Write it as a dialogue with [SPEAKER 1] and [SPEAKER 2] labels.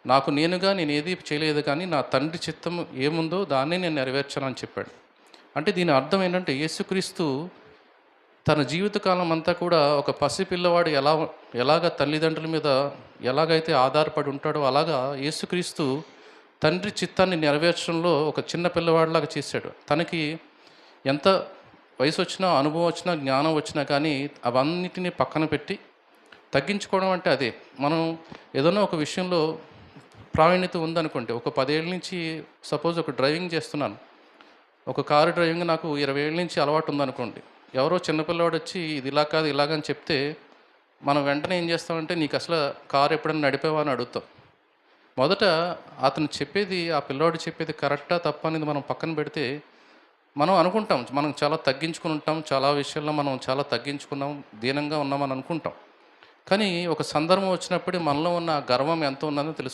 [SPEAKER 1] నాకు నేనుగా నేనేది చేయలేదు కానీ నా తండ్రి చిత్తం ఏముందో దాన్నే నేను నెరవేర్చానని చెప్పాడు. అంటే దీని అర్థం ఏంటంటే యేసుక్రీస్తు తన జీవితకాలం అంతా కూడా ఒక పసిపిల్లవాడు ఎలాగ తల్లిదండ్రుల మీద ఎలాగైతే ఆధారపడి ఉంటాడో అలాగా యేసుక్రీస్తు తండ్రి చిత్తాన్ని నెరవేర్చడంలో ఒక చిన్న పిల్లవాడిలాగా చేశాడు. తనకి ఎంత వయసు వచ్చినా, అనుభవం వచ్చినా, జ్ఞానం వచ్చినా కానీ అవన్నిటినీ పక్కన పెట్టి తగ్గించుకోవడం అంటే అదే. మనం ఏదైనా ఒక విషయంలో ప్రావీణ్యత ఉందనుకోండి, ఒక 10 ఏళ్ళ నుంచి సపోజ్ ఒక డ్రైవింగ్ చేస్తున్నాను, ఒక కారు డ్రైవింగ్ నాకు 20 ఏళ్ళ నుంచి అలవాటు ఉందనుకోండి. ఎవరో చిన్నపిల్లవాడు వచ్చి ఇది ఇలా కాదు ఇలాగని చెప్తే మనం వెంటనే ఏం చేస్తామంటే నీకు అసలు కారు ఎప్పుడైనా నడిపావా అని అడుగుతాం. మొదట అతను చెప్పేది, ఆ పిల్లోడు చెప్పేది కరెక్టా తప్పా అనేది మనం పక్కన పెడితే మనం అనుకుంటాం మనం చాలా తగ్గించుకుని ఉంటాం, చాలా విషయాల్లో మనం చాలా తగ్గించుకున్నాం, దీనంగా ఉన్నామని అనుకుంటాం. కానీ ఒక సందర్భం వచ్చినప్పుడు మనలో ఉన్న గర్వం ఎంత ఉన్నదో తెలుస్తుంది.